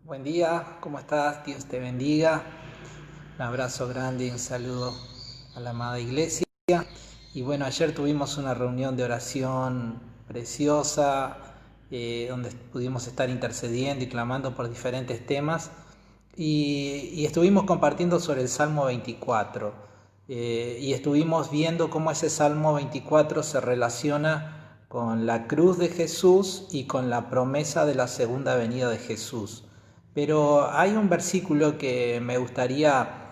Buen día, ¿cómo estás? Dios te bendiga. Un abrazo grande y un saludo a la amada iglesia. Y bueno, ayer tuvimos una reunión de oración preciosa, donde pudimos estar intercediendo y clamando por diferentes temas. Y estuvimos compartiendo sobre el Salmo 24. Y estuvimos viendo cómo ese Salmo 24 se relaciona con la cruz de Jesús y con la promesa de la segunda venida de Jesús. Pero hay un versículo que me gustaría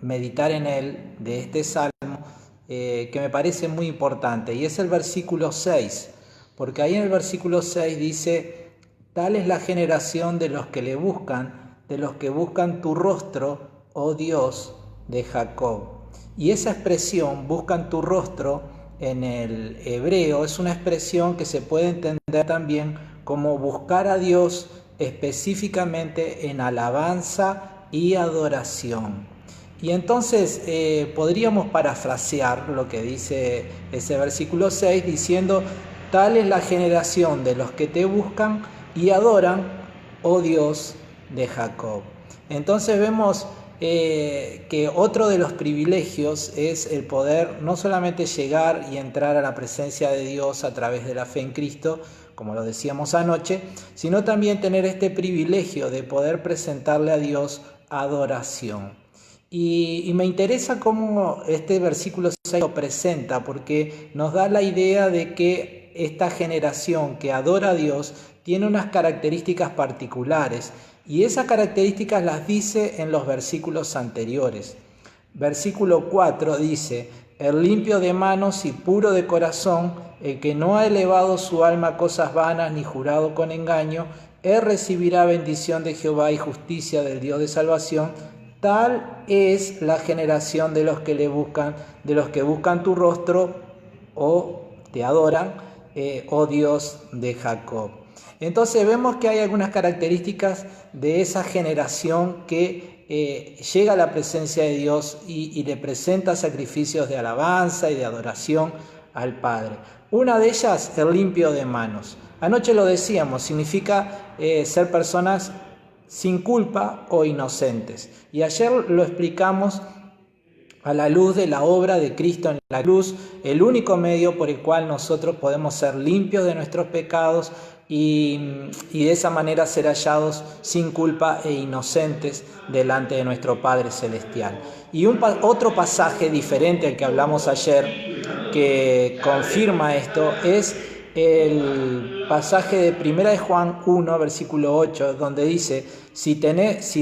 meditar en él, de este salmo, que me parece muy importante, y es el versículo 6, porque ahí en el versículo 6 dice: tal es la generación de los que le buscan, de los que buscan tu rostro, oh Dios de Jacob. Y esa expresión, buscan tu rostro, en el hebreo es una expresión que se puede entender también como buscar a Dios específicamente en alabanza y adoración. Y entonces podríamos parafrasear lo que dice ese versículo 6 diciendo: tal es la generación de los que te buscan y adoran, oh Dios de Jacob. Entonces vemos que otro de los privilegios es el poder no solamente llegar y entrar a la presencia de Dios a través de la fe en Cristo, como lo decíamos anoche, sino también tener este privilegio de poder presentarle a Dios adoración. Y me interesa cómo este versículo 6 lo presenta, porque nos da la idea de que esta generación que adora a Dios tiene unas características particulares, y esas características las dice en los versículos anteriores. Versículo 4 dice: el limpio de manos y puro de corazón, el que no ha elevado su alma a cosas vanas ni jurado con engaño, él recibirá bendición de Jehová y justicia del Dios de salvación. Tal es la generación de los que le buscan, de los que buscan tu rostro o te adoran, oh Dios de Jacob. Entonces vemos que hay algunas características de esa generación que llega a la presencia de Dios y le presenta sacrificios de alabanza y de adoración al Padre. Una de ellas, el limpio de manos. Anoche lo decíamos, significa ser personas sin culpa o inocentes. Y ayer lo explicamos a la luz de la obra de Cristo en la cruz, el único medio por el cual nosotros podemos ser limpios de nuestros pecados y de esa manera ser hallados sin culpa e inocentes delante de nuestro Padre Celestial. Y otro pasaje diferente al que hablamos ayer, que confirma esto, es el pasaje de 1 de Juan 1, versículo 8, donde dice: si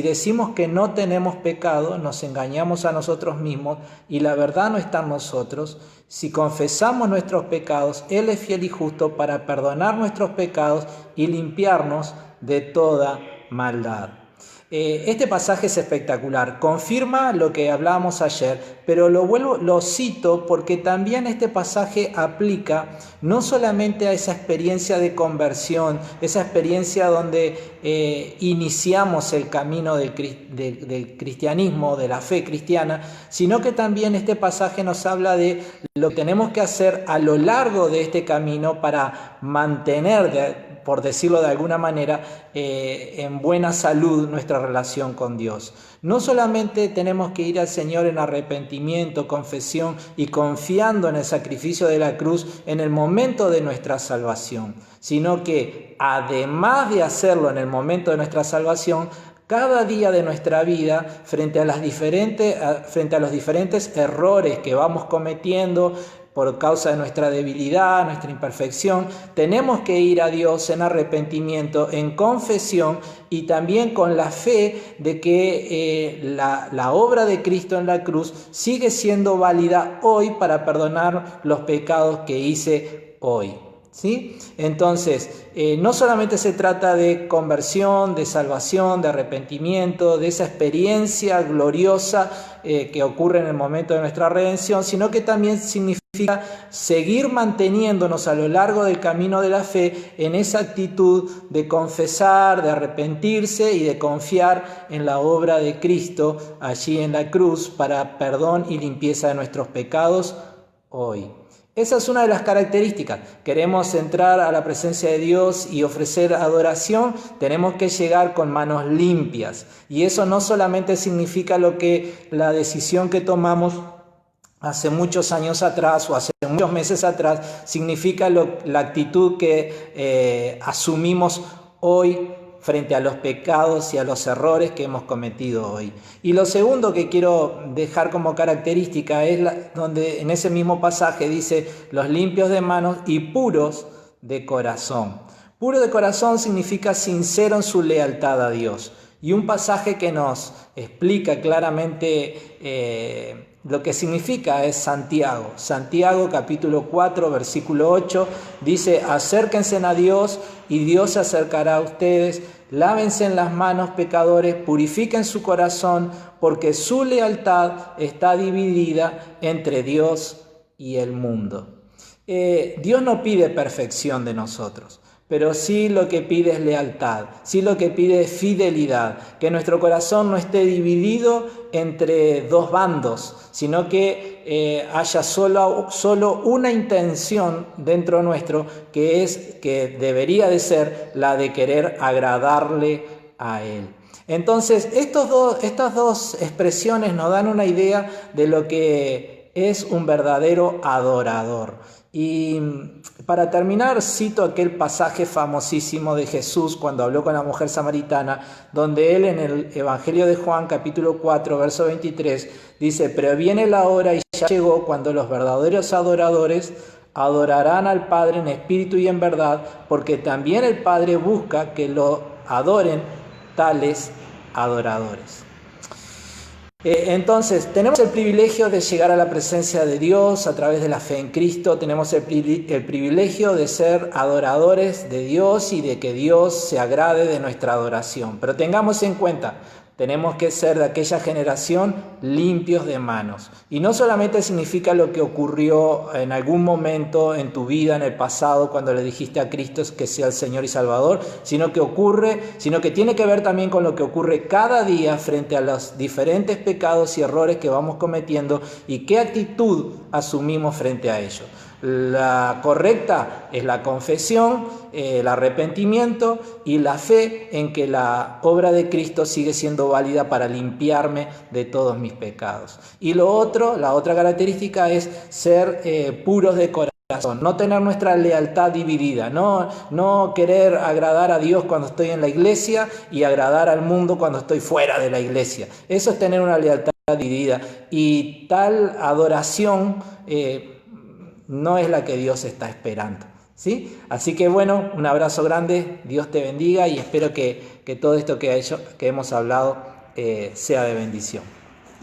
decimos que no tenemos pecado, nos engañamos a nosotros mismos y la verdad no está en nosotros. Si confesamos nuestros pecados, Él es fiel y justo para perdonar nuestros pecados y limpiarnos de toda maldad. Este pasaje es espectacular, confirma lo que hablábamos ayer, pero lo cito porque también este pasaje aplica no solamente a esa experiencia de conversión, esa experiencia donde iniciamos el camino del cristianismo, de la fe cristiana, sino que también este pasaje nos habla de lo que tenemos que hacer a lo largo de este camino para mantener, por decirlo de alguna manera, en buena salud nuestra relación con Dios. No solamente tenemos que ir al Señor en arrepentimiento, confesión y confiando en el sacrificio de la cruz en el momento de nuestra salvación, sino que además de hacerlo en el momento de nuestra salvación, cada día de nuestra vida, frente a los diferentes errores que vamos cometiendo por causa de nuestra debilidad, nuestra imperfección, tenemos que ir a Dios en arrepentimiento, en confesión y también con la fe de que la obra de Cristo en la cruz sigue siendo válida hoy para perdonar los pecados que hice hoy. ¿Sí? Entonces, no solamente se trata de conversión, de salvación, de arrepentimiento, de esa experiencia gloriosa que ocurre en el momento de nuestra redención, sino que también significa seguir manteniéndonos a lo largo del camino de la fe en esa actitud de confesar, de arrepentirse y de confiar en la obra de Cristo allí en la cruz para perdón y limpieza de nuestros pecados hoy. Esa es una de las características. Queremos entrar a la presencia de Dios y ofrecer adoración, tenemos que llegar con manos limpias. Y eso no solamente significa la decisión que tomamos hace muchos años atrás o hace muchos meses atrás, significa la actitud que asumimos hoy frente a los pecados y a los errores que hemos cometido hoy. Y lo segundo que quiero dejar como característica es donde en ese mismo pasaje dice los limpios de manos y puros de corazón. Puro de corazón significa sincero en su lealtad a Dios. Y un pasaje que nos explica claramente lo que significa es Santiago. Santiago capítulo 4 versículo 8 dice: acérquense a Dios y Dios se acercará a ustedes. Lávense en las manos pecadores, purifiquen su corazón, porque su lealtad está dividida entre Dios y el mundo. Dios no pide perfección de nosotros, pero sí lo que pide es lealtad, sí lo que pide es fidelidad, que nuestro corazón no esté dividido entre dos bandos, sino que haya solo una intención dentro nuestro, que debería de ser la de querer agradarle a Él. Entonces, estas dos expresiones nos dan una idea de lo que es un verdadero adorador. Y para terminar, cito aquel pasaje famosísimo de Jesús cuando habló con la mujer samaritana, donde él en el Evangelio de Juan, capítulo 4, verso 23, dice: pero viene la hora y ya llegó cuando los verdaderos adoradores adorarán al Padre en espíritu y en verdad, porque también el Padre busca que lo adoren tales adoradores. Entonces, tenemos el privilegio de llegar a la presencia de Dios a través de la fe en Cristo, tenemos el privilegio de ser adoradores de Dios y de que Dios se agrade de nuestra adoración. Pero tengamos en cuenta, tenemos que ser de aquella generación limpios de manos. Y no solamente significa lo que ocurrió en algún momento en tu vida, en el pasado, cuando le dijiste a Cristo que sea el Señor y Salvador, sino que tiene que ver también con lo que ocurre cada día frente a los diferentes pecados y errores que vamos cometiendo y qué actitud asumimos frente a ellos. La correcta es la confesión, el arrepentimiento y la fe en que la obra de Cristo sigue siendo válida para limpiarme de todos mis pecados. Y la otra característica es ser puros de corazón, no tener nuestra lealtad dividida, no querer agradar a Dios cuando estoy en la iglesia y agradar al mundo cuando estoy fuera de la iglesia. Eso es tener una lealtad dividida, y tal adoración no es la que Dios está esperando, ¿sí? Así que bueno, un abrazo grande, Dios te bendiga y espero que todo esto que hemos hablado sea de bendición.